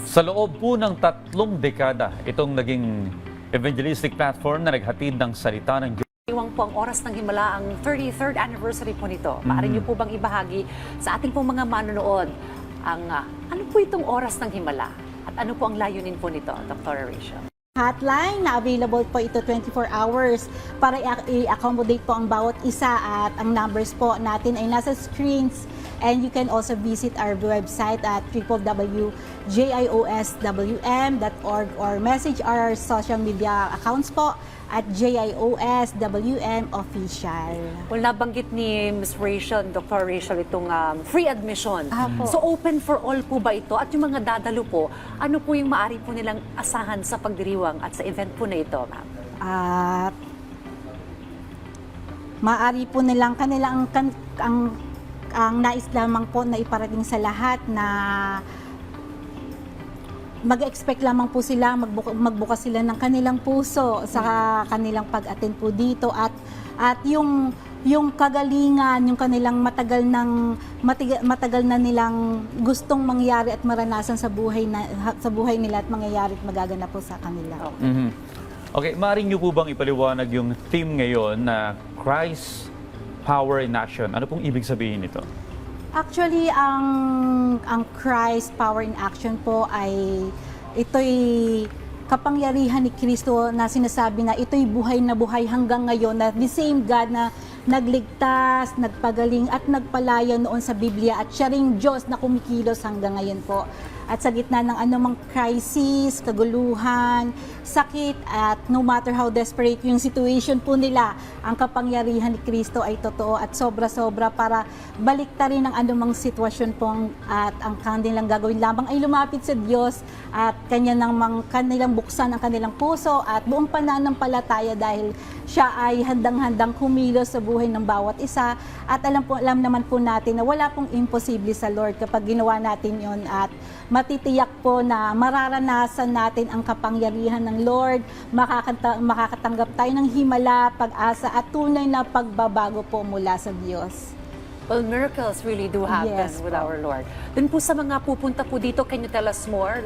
Sa loob po ng 3 dekada, itong naging evangelistic platform na naghatid ng salita ng Diyos. Iwang po ang Oras ng Himala, ang 33rd anniversary po nito. Maaari niyo po bang ibahagi sa ating pong mga manonood ang ano po itong Oras ng Himala at ano po ang layunin po nito, Dr. Rachel? Hotline na available po ito 24 hours para i-accommodate po ang bawat isa at ang numbers po natin ay nasa screens, and you can also visit our website at www.jioswm.org or message our social media accounts po at JIOSWM Official. Well, nabanggit ni Ms. Rachel, Dr. Rachel, itong free admission. Apo. So open for all po ba ito? At yung mga dadalo po, ano po yung maaari po nilang asahan sa pagdiriwang at sa event po na ito, ma'am? At maaari po nilang kanilang ang nais lamang po na iparating sa lahat na mag-expect lamang po sila, magbukas sila ng kanilang puso sa kanilang pag-attend po dito at yung kagalingan, yung kanilang matagal na nilang gustong mangyari at maranasan sa buhay nila at mangyayari at magaganap po sa kanila. Okay, maaari niyo po bang ipaliwanag yung theme ngayon na Christ, Power in Action? Ano pong ibig sabihin nito? Actually, ang Christ Power in Action po ay ito'y kapangyarihan ni Kristo na sinasabi na ito'y buhay na buhay hanggang ngayon, na the same God na nagligtas, nagpagaling at nagpalaya noon sa Biblia, at siya ring Diyos na kumikilos hanggang ngayon po. At sa gitna ng anumang crisis, kaguluhan, sakit, at no matter how desperate yung situation po nila, ang kapangyarihan ni Kristo ay totoo at sobra-sobra para baliktarin ang anumang sitwasyon po, at ang kanilang gagawin lamang ay lumapit sa Diyos at kanilang buksan ang kanilang puso at buong pananampalataya, dahil siya ay handang-handang kumilos sa buhay ng bawat isa. At alam naman po natin na wala pong imposible sa Lord kapag ginawa natin yon, at matitiyak po na mararanasan natin ang kapangyarihan ng Lord, makakatanggap tayo ng himala, pag-asa at tunay na pagbabago po mula sa Diyos. Well, miracles really do happen Yes, with po. our Lord. Dun po sa mga pupunta po dito, can you tell us more,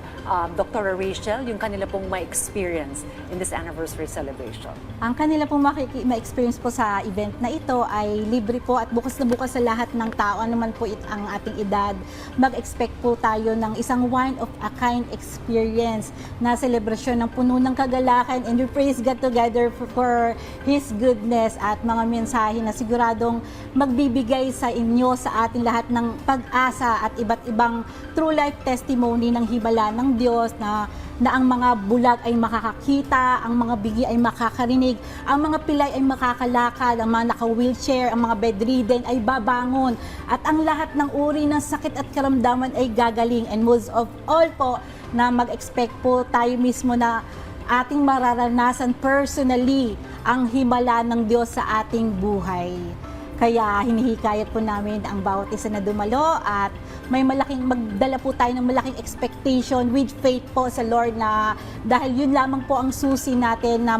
Dr. Rachel, yung kanila pong ma-experience in this anniversary celebration? Ang kanila pong ma-experience po sa event na ito ay libre po at bukas na bukas sa lahat ng tao, anuman po ang ating edad. Mag-expect po tayo ng isang one of a kind experience na selebrasyon ng puno ng kagalakan, and we praise God together for His goodness at mga mensahe na siguradong magbibigay sa inyo, sa ating lahat, ng pag-asa at iba't ibang true life testimony ng himala ng Diyos na ang mga bulag ay makakakita, ang mga bigi ay makakarinig, ang mga pilay ay makakalakad, ang mga naka-wheelchair, ang mga bedridden ay babangon, at ang lahat ng uri ng sakit at karamdaman ay gagaling. And most of all po, na mag-expect po tayo mismo na ating mararanasan personally ang himala ng Diyos sa ating buhay. Kaya hinihikayat po namin ang bawat isa na dumalo, at magdala po tayo ng malaking expectation with faith po sa Lord, na dahil yun lamang po ang susi natin na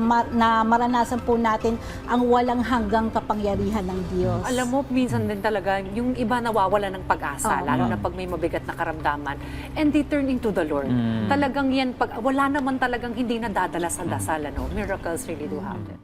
maranasan po natin ang walang hanggang kapangyarihan ng Diyos. Alam mo, minsan din talaga, yung iba nawawala ng pag-asa, Oo. lalo na pag may mabigat na karamdaman, and they turn into the Lord. Talagang yan, wala naman talagang hindi nadadala sa dasal, ano? Miracles really do happen.